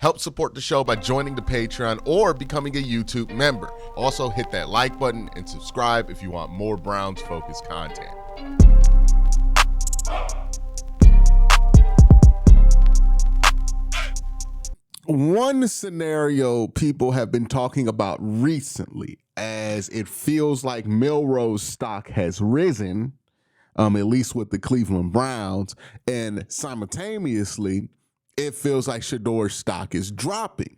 Help support the show by joining the Patreon or becoming a YouTube member. Also, hit that like button and subscribe if you want more Browns-focused content. One scenario people have been talking about recently, as it feels like Milroe's stock has risen, at least with the Cleveland Browns, and simultaneously, it feels like SHEDEUR's stock is dropping,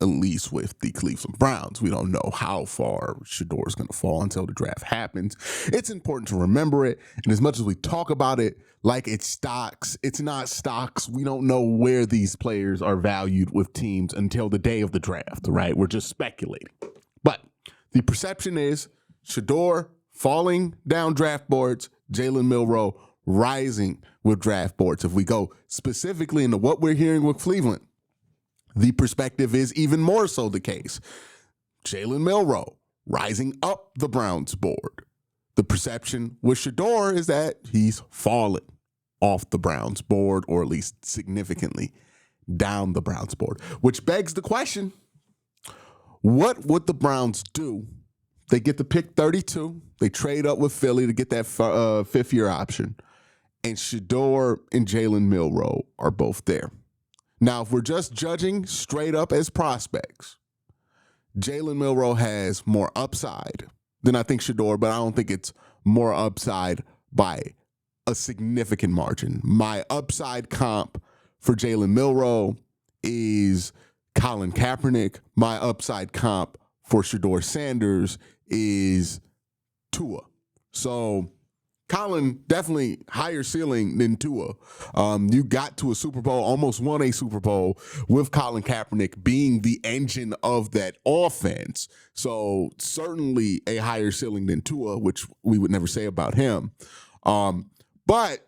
at least with the Cleveland Browns. We don't know how far SHEDEUR is going to fall until the draft happens. It's important to remember it, and as much as we talk about it like it's stocks, it's not stocks. We don't know where these players are valued with teams until the day of the draft, right? We're just speculating. But the perception is SHEDEUR falling down draft boards, JALEN Milroe rising with draft boards. If we go specifically into what we're hearing with Cleveland, the perspective is even more so the case. JALEN Milroe rising up the Browns board. The perception with SHEDEUR is that he's fallen off the Browns board, or at least significantly down the Browns board, which begs the question, what would the Browns do? They get the pick 32. They trade up with Philly to get that fifth-year option. And SHEDEUR and JALEN Milroe are both there. Now, if we're just judging straight up as prospects, JALEN Milroe has more upside than I think SHEDEUR, but I don't think it's more upside by a significant margin. My upside comp for JALEN Milroe is Colin Kaepernick. My upside comp for SHEDEUR Sanders is Tua. So Colin definitely higher ceiling than Tua. You got to a Super Bowl, almost won a Super Bowl with Colin Kaepernick being the engine of that offense. So certainly a higher ceiling than Tua, which we would never say about him. But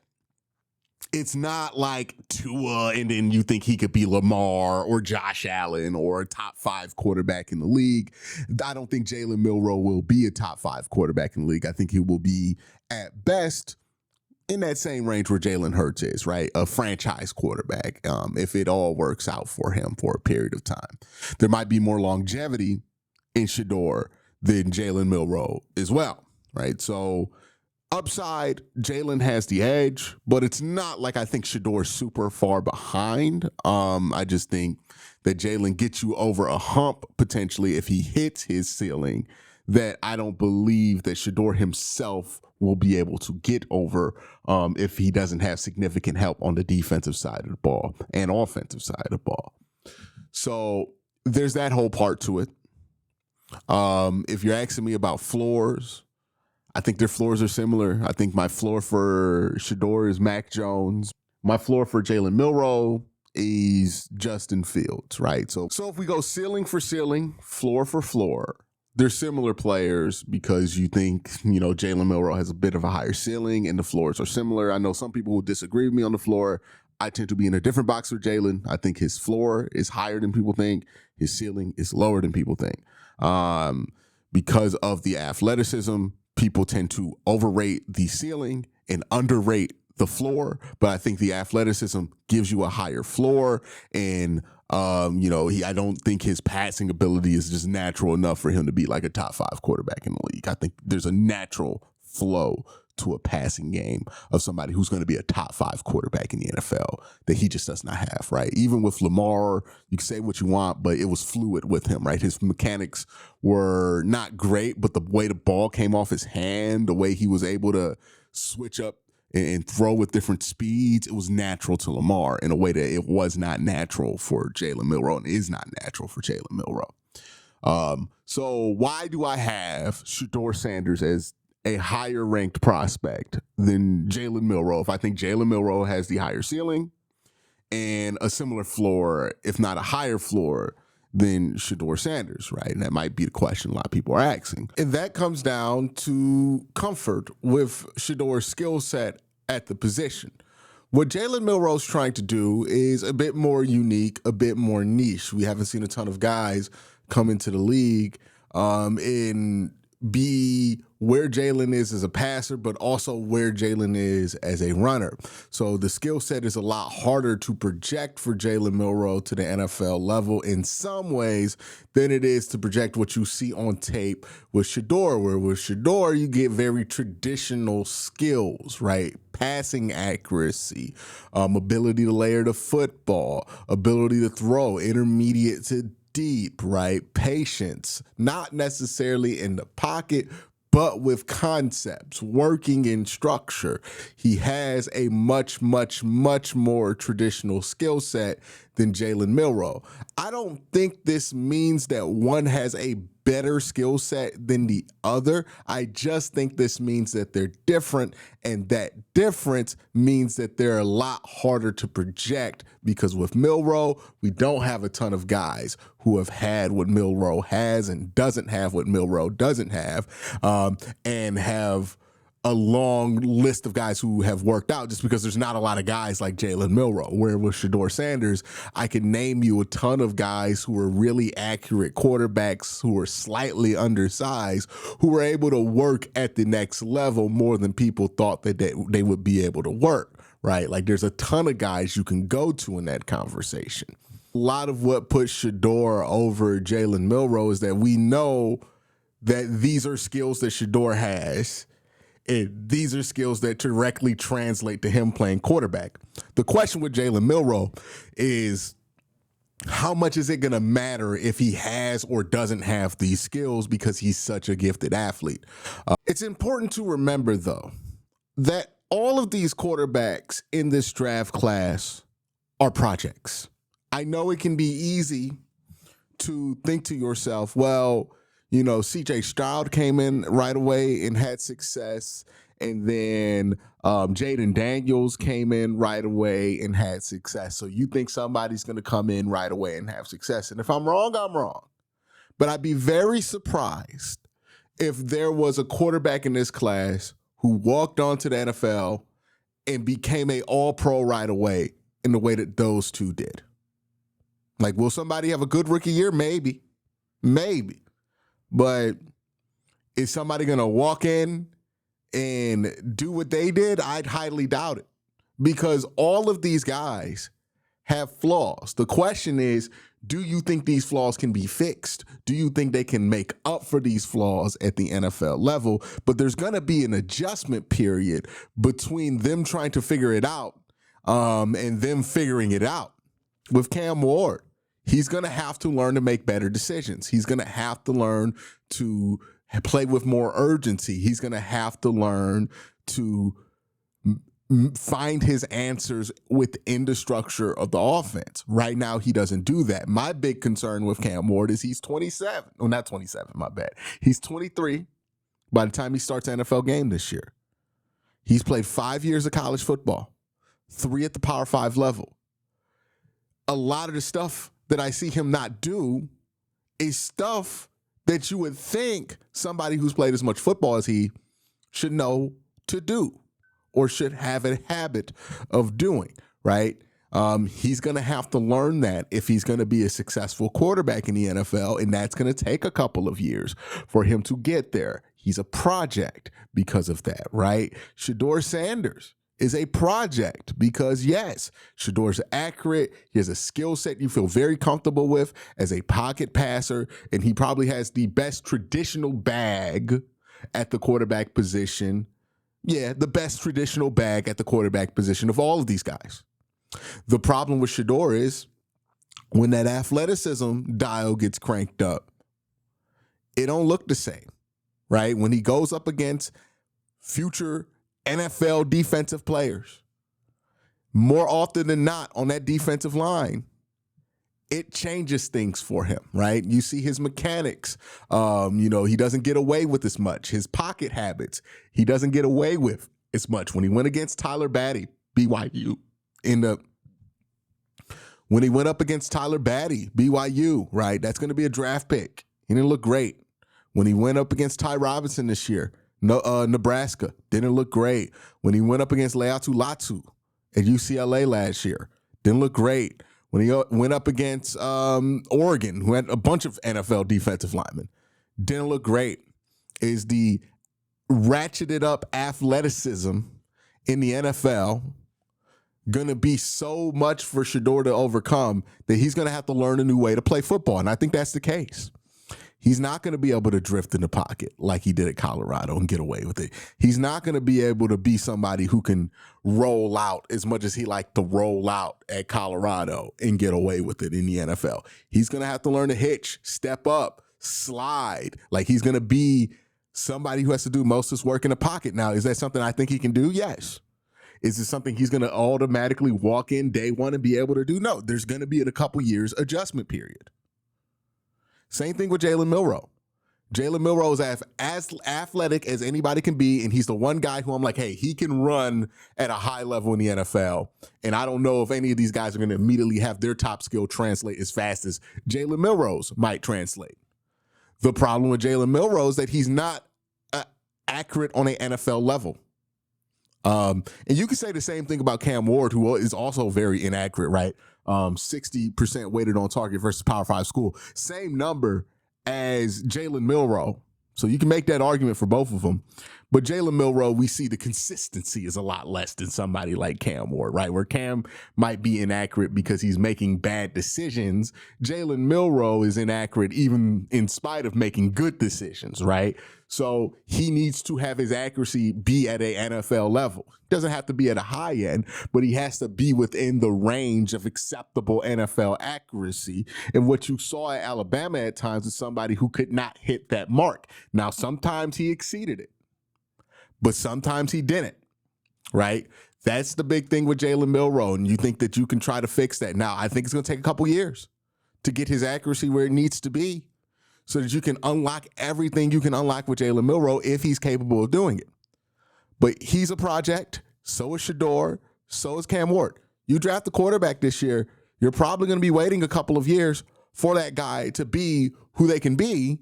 it's not like Tua and then you think he could be Lamar or Josh Allen or a top 5 quarterback in the league. I don't think JALEN Milroe will be a top 5 quarterback in the league. I think he will be at best in that same range where Jalen Hurts is, right? A franchise quarterback, if it all works out for him for a period of time. There might be more longevity in SHEDEUR than JALEN Milroe as well, right? So upside, JALEN has the edge, but it's not like I think SHEDEUR is super far behind. I just think that JALEN gets you over a hump potentially if he hits his ceiling that I don't believe that SHEDEUR himself will be able to get over if he doesn't have significant help on the defensive side of the ball and offensive side of the ball. So there's that whole part to it. If you're asking me about floors, I think their floors are similar. I think my floor for SHEDEUR is Mac Jones. My floor for JALEN Milroe is Justin Fields, right? So if we go ceiling for ceiling, floor for floor, they're similar players because you think, JALEN Milroe has a bit of a higher ceiling and the floors are similar. I know some people will disagree with me on the floor. I tend to be in a different box for JALEN. I think his floor is higher than people think. His ceiling is lower than people think. Because of the athleticism, people tend to overrate the ceiling and underrate the floor, but I think the athleticism gives you a higher floor. And, I don't think his passing ability is just natural enough for him to be like a top 5 quarterback in the league. I think there's a natural flow to a passing game of somebody who's going to be a top 5 quarterback in the NFL that he just does not have, right? Even with Lamar, you can say what you want, but it was fluid with him, right? His mechanics were not great, but the way the ball came off his hand, the way he was able to switch up and throw with different speeds, it was natural to Lamar in a way that it was not natural for JALEN Milroe and is not natural for JALEN Milroe. So why do I have SHEDEUR Sanders as a higher ranked prospect than JALEN Milroe? If I think JALEN Milroe has the higher ceiling and a similar floor, if not a higher floor, than SHEDEUR Sanders, right? And that might be the question a lot of people are asking. And that comes down to comfort with SHEDEUR's skill set at the position. What JALEN Milroe's trying to do is a bit more unique, a bit more niche. We haven't seen a ton of guys come into the league and be where Jalen is as a passer, but also where Jalen is as a runner. So the skill set is a lot harder to project for Jalen Milroe to the NFL level in some ways than it is to project what you see on tape with SHEDEUR, where with SHEDEUR, you get very traditional skills, right? Passing accuracy, ability to layer the football, ability to throw intermediate to deep, right? Patience, not necessarily in the pocket, but with concepts, working in structure. He has a much, much, much more traditional skill set than Jalen Milroe. I don't think this means that one has a better skill set than the other. I just think this means that they're different, and that difference means that they're a lot harder to project, because with Milroe, we don't have a ton of guys who have had what Milroe has and doesn't have what Milroe doesn't have, and have a long list of guys who have worked out, just because there's not a lot of guys like Jalen Milroe. Where with SHEDEUR Sanders, I can name you a ton of guys who are really accurate quarterbacks, who are slightly undersized, who were able to work at the next level more than people thought that they would be able to work, right? Like, there's a ton of guys you can go to in that conversation. A lot of what puts SHEDEUR over Jalen Milroe is that we know that these are skills that SHEDEUR has, and these are skills that directly translate to him playing quarterback. The question with Jalen Milroe is, how much is it going to matter if he has or doesn't have these skills, because he's such a gifted athlete? It's important to remember, though, that all of these quarterbacks in this draft class are projects. I know it can be easy to think to yourself, well, you know, CJ Stroud came in right away and had success, and then Jaden Daniels came in right away and had success. So you think somebody's going to come in right away and have success. And if I'm wrong, I'm wrong. But I'd be very surprised if there was a quarterback in this class who walked onto the NFL and became an all-pro right away in the way that those two did. Like, will somebody have a good rookie year? Maybe. Maybe. But is somebody going to walk in and do what they did? I'd highly doubt it, because all of these guys have flaws. The question is, do you think these flaws can be fixed? Do you think they can make up for these flaws at the NFL level? But there's going to be an adjustment period between them trying to figure it out and them figuring it out. With Cam Ward, he's going to have to learn to make better decisions. He's going to have to learn to play with more urgency. He's going to have to learn to find his answers within the structure of the offense. Right now, he doesn't do that. My big concern with Cam Ward is he's 27. Well, not 27, my bad. He's 23 by the time he starts an NFL game this year. He's played 5 years of college football, 3 at the Power 5 level. A lot of the stuff that I see him not do is stuff that you would think somebody who's played as much football as he should know to do, or should have a habit of doing, right? He's going to have to learn that if he's going to be a successful quarterback in the NFL, and that's going to take a couple of years for him to get there. He's a project because of that, right? SHEDEUR Sanders is a project because, yes, SHEDEUR's accurate. He has a skill set you feel very comfortable with as a pocket passer, and he probably has the best traditional bag at the quarterback position. Yeah, the best traditional bag at the quarterback position of all of these guys. The problem with SHEDEUR is when that athleticism dial gets cranked up, it don't look the same, right? When he goes up against future NFL defensive players, more often than not on that defensive line, it changes things for him, right? You see his mechanics. He doesn't get away with as much. His pocket habits, he doesn't get away with as much. When he went against Tyler Batty, BYU, when he went up against Tyler Batty, BYU, right? That's going to be a draft pick. He didn't look great. When he went up against Ty Robinson this year, Nebraska, didn't look great. When he went up against Leatu Latu at UCLA last year, didn't look great. When he went up against Oregon, who had a bunch of NFL defensive linemen, didn't look great. Is the ratcheted up athleticism in the NFL going to be so much for SHEDEUR to overcome that he's going to have to learn a new way to play football. And I think that's the case. He's not going to be able to drift in the pocket like he did at Colorado and get away with it. He's not going to be able to be somebody who can roll out as much as he liked to roll out at Colorado and get away with it in the NFL. He's going to have to learn to hitch, step up, slide. Like, he's going to be somebody who has to do most of his work in the pocket. Now, is that something I think he can do? Yes. Is it something he's going to automatically walk in day one and be able to do? No, there's going to be in a couple years adjustment period. Same thing with Jalen Milroe. Jalen Milroe is as athletic as anybody can be, and he's the one guy who I'm like, hey, he can run at a high level in the NFL, and I don't know if any of these guys are going to immediately have their top skill translate as fast as Jalen Milroe's might translate. The problem with Jalen Milroe is that he's not accurate on an NFL level. And you can say the same thing about Cam Ward, who is also very inaccurate, right? 60% weighted on target versus Power 5 school. Same number as Jalen Milroe. So you can make that argument for both of them. But Jalen Milroe, we see the consistency is a lot less than somebody like Cam Ward, right? Where Cam might be inaccurate because he's making bad decisions. Jalen Milroe is inaccurate even in spite of making good decisions, right? So he needs to have his accuracy be at an NFL level. Doesn't have to be at a high end, but he has to be within the range of acceptable NFL accuracy. And what you saw at Alabama at times is somebody who could not hit that mark. Now, sometimes he exceeded it, but sometimes he didn't, right? That's the big thing with Jalen Milroe, and you think that you can try to fix that. Now, I think it's going to take a couple years to get his accuracy where it needs to be so that you can unlock everything you can unlock with Jalen Milroe if he's capable of doing it. But he's a project, so is SHEDEUR, so is Cam Ward. You draft the quarterback this year, you're probably going to be waiting a couple of years for that guy to be who they can be,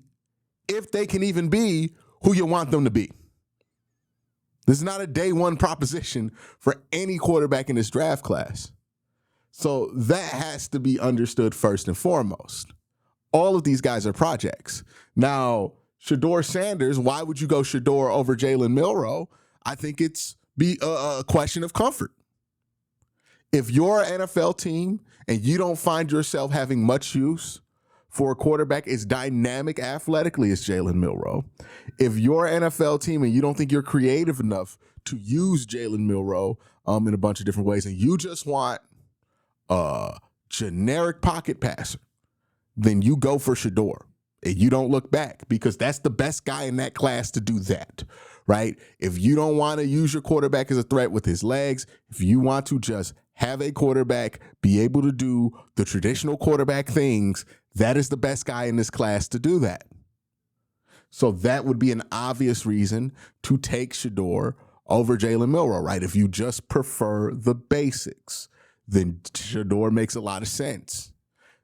if they can even be who you want them to be. This is not a day one proposition for any quarterback in this draft class. So that has to be understood first and foremost. All of these guys are projects. Now, SHEDEUR Sanders, why would you go SHEDEUR over Jalen Milroe? I think it's a question of comfort. If you're an NFL team and you don't find yourself having much use for a quarterback as dynamic athletically as Jalen Milroe, if you're an NFL team and you don't think you're creative enough to use Jalen Milroe in a bunch of different ways, and you just want a generic pocket passer, then you go for SHEDEUR. And you don't look back, because that's the best guy in that class to do that, right? If you don't want to use your quarterback as a threat with his legs, if you want to just have a quarterback be able to do the traditional quarterback things, that is the best guy in this class to do that. So that would be an obvious reason to take SHEDEUR over Jalen Milroe, right? If you just prefer the basics, then SHEDEUR makes a lot of sense.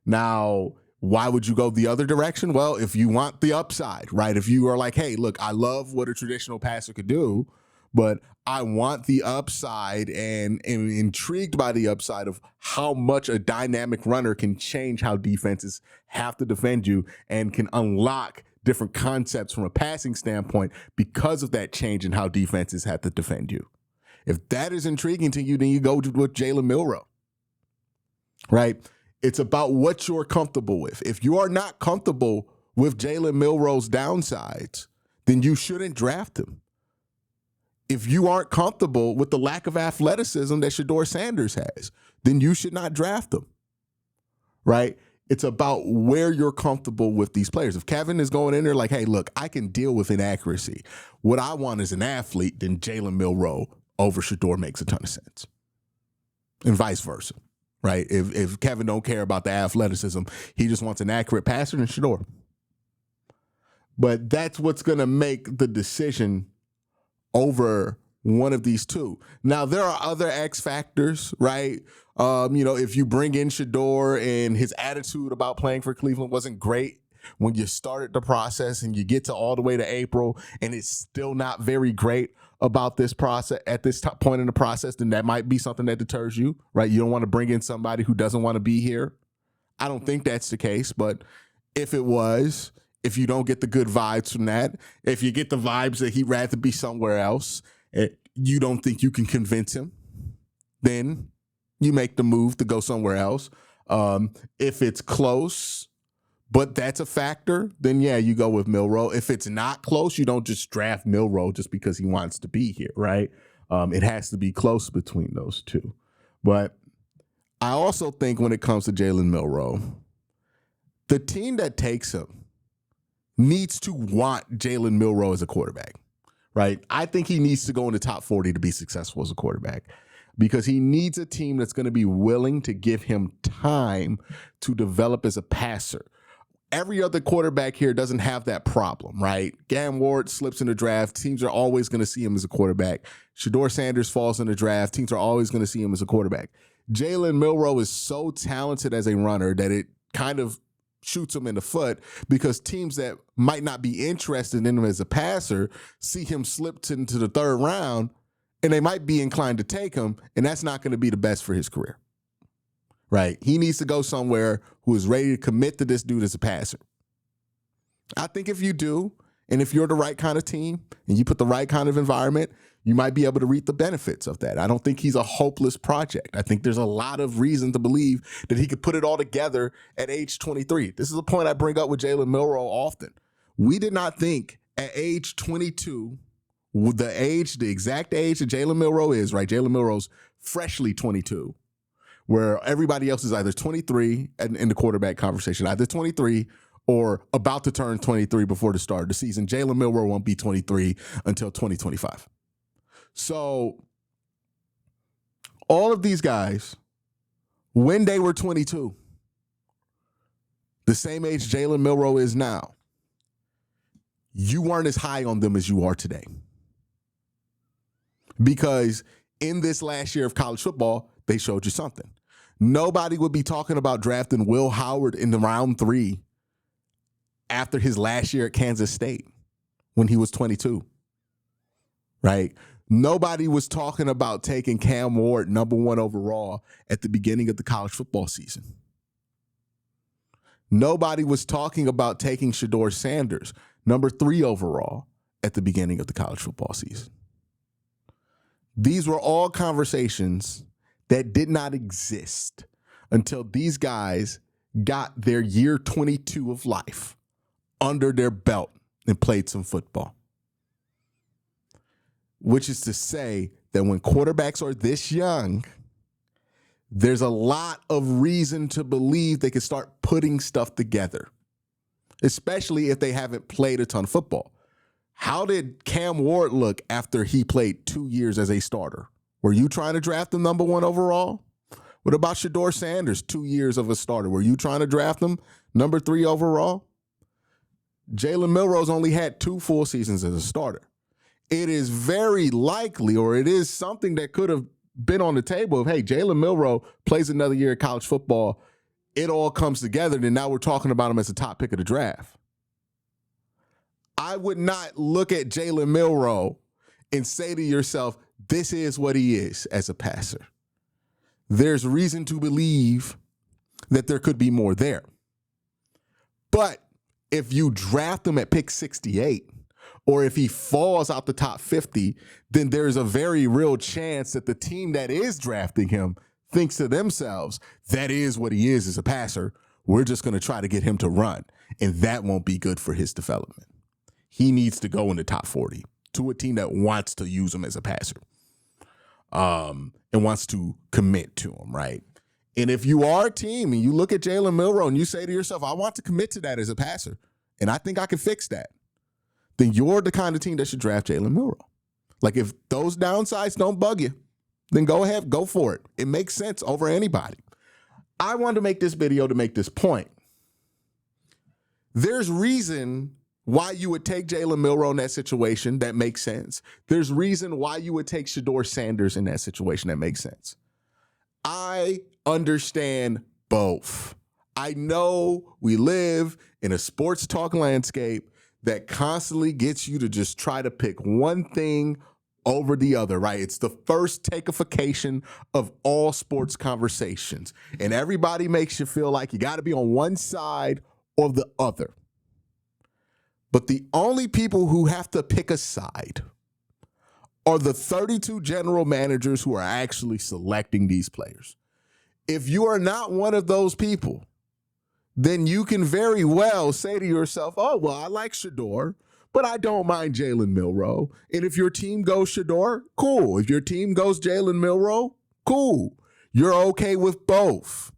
Now, why would you go the other direction? Well, if you want the upside, right? If you are like, hey, look, I love what a traditional passer could do, but I want the upside and am intrigued by the upside of how much a dynamic runner can change how defenses have to defend you and can unlock different concepts from a passing standpoint because of that change in how defenses have to defend you. If that is intriguing to you, then you go with Jalen Milroe, right? It's about what you're comfortable with. If you are not comfortable with Jalen Milroe's downsides, then you shouldn't draft him. If you aren't comfortable with the lack of athleticism that SHEDEUR Sanders has, then you should not draft him, right? It's about where you're comfortable with these players. If Kevin is going in there like, hey, look, I can deal with inaccuracy. What I want is an athlete, then Jalen Milroe over SHEDEUR makes a ton of sense, and vice versa. Right? If Kevin don't care about the athleticism, he just wants an accurate passer, then SHEDEUR. But that's what's going to make the decision over one of these two. Now, there are other X factors, right? If you bring in SHEDEUR and his attitude about playing for Cleveland wasn't great when you started the process and you get to all the way to April and it's still not very great about this process at this point in the process, then that might be something that deters you, right? You don't want to bring in somebody who doesn't want to be here. I don't think that's the case, but if it was, If you don't get the good vibes from that, if you get the vibes that he'd rather be somewhere else, you don't think you can convince him, then you make the move to go somewhere else. If it's close, but that's a factor, then yeah, you go with Milroe. If it's not close, you don't just draft Milroe just because he wants to be here, right? It has to be close between those two. But I also think when it comes to Jalen Milroe, the team that takes him needs to want Jalen Milroe as a quarterback, right? I think he needs to go in the top 40 to be successful as a quarterback because he needs a team that's going to be willing to give him time to develop as a passer. Every other quarterback here doesn't have that problem, right? Cam Ward slips in the draft. Teams are always going to see him as a quarterback. SHEDEUR Sanders falls in the draft. Teams are always going to see him as a quarterback. Jalen Milroe is so talented as a runner that it kind of shoots him in the foot because teams that might not be interested in him as a passer see him slipped into the third round and they might be inclined to take him, and that's not going to be the best for his career, right? He needs to go somewhere who is ready to commit to this dude as a passer. I think if you do, and if you're the right kind of team and you put the right kind of environment, you might be able to reap the benefits of that. I don't think he's a hopeless project. I think there's a lot of reason to believe that he could put it all together at age 23. This is a point I bring up with Jalen Milroe often. We did not think at age 22, the exact age that Jalen Milroe is, right? Jalen Milroe's freshly 22, where everybody else is either 23 in the quarterback conversation, either 23 or about to turn 23 before the start of the season. Jalen Milroe won't be 23 until 2025. So all of these guys, when they were 22, the same age Jalen Milroe is now, you weren't as high on them as you are today. Because in this last year of college football, they showed you something. Nobody would be talking about drafting Will Howard in the round 3 after his last year at Kansas State when he was 22, right? Nobody was talking about taking Cam Ward #1 overall at the beginning of the college football season. Nobody was talking about taking SHEDEUR Sanders #3 overall at the beginning of the college football season. These were all conversations that did not exist until these guys got their year 22 of life under their belt and played some football. Which is to say that when quarterbacks are this young, there's a lot of reason to believe they can start putting stuff together, especially if they haven't played a ton of football. How did Cam Ward look after he played 2 years as a starter? Were you trying to draft him #1 overall? What about SHEDEUR Sanders, 2 years of a starter? Were you trying to draft him #3 overall? Jalen Milroe's only had 2 full seasons as a starter. It is very likely, or it is something that could have been on the table of, hey, Jalen Milroe plays another year of college football. It all comes together, and now we're talking about him as a top pick of the draft. I would not look at Jalen Milroe and say to yourself, this is what he is as a passer. There's reason to believe that there could be more there. But if you draft him at pick 68, or if he falls out the top 50, then there's a very real chance that the team that is drafting him thinks to themselves, that is what he is as a passer. We're just going to try to get him to run. And that won't be good for his development. He needs to go in the top 40 to a team that wants to use him as a passer and wants to commit to him, right? And if you are a team and you look at Jalen Milroe and you say to yourself, I want to commit to that as a passer, and I think I can fix that, then you're the kind of team that should draft Jalen Milroe. Like, if those downsides don't bug you, then go ahead, go for it. It makes sense over anybody. I wanted to make this video to make this point. There's reason why you would take Jalen Milroe in that situation. That makes sense. There's reason why you would take SHEDEUR Sanders in that situation. That makes sense. I understand both. I know we live in a sports talk landscape that constantly gets you to just try to pick one thing over the other, right? It's the first takeification of all sports conversations. And everybody makes you feel like you got to be on one side or the other. But the only people who have to pick a side are the 32 general managers who are actually selecting these players. If you are not one of those people, then you can very well say to yourself, oh, well, I like SHEDEUR, but I don't mind Jalen Milroe. And if your team goes SHEDEUR, cool. If your team goes Jalen Milroe, cool. You're okay with both.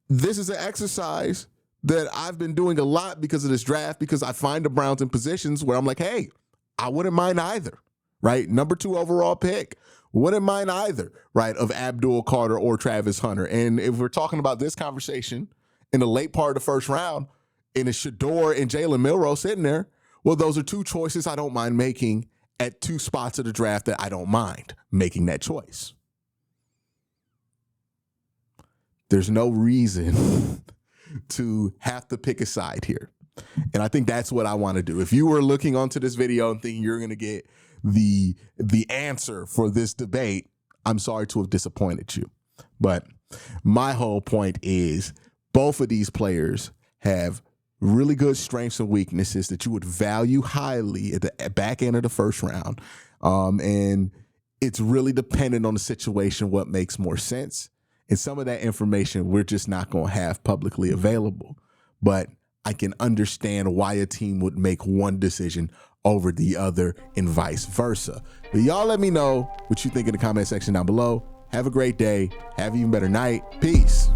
This is an exercise that I've been doing a lot because of this draft, because I find the Browns in positions where I'm like, hey, I wouldn't mind either, right? Number 2 overall pick. Wouldn't mind either, right, of Abdul Carter or Travis Hunter. And if we're talking about this conversation in the late part of the first round, and it's SHEDEUR and Jalen Milroe sitting there, well, those are 2 choices I don't mind making at 2 spots of the draft that I don't mind making that choice. There's no reason to have to pick a side here. And I think that's what I want to do. If you were looking onto this video and thinking you're going to get the answer for this debate, I'm sorry to have disappointed you. But my whole point is both of these players have really good strengths and weaknesses that you would value highly at the back end of the first round. And it's really dependent on the situation, what makes more sense. And some of that information we're just not going to have publicly available. But I can understand why a team would make one decision over the other and vice versa. But y'all let me know what you think in the comment section down below. Have a great day. Have an even better night. Peace.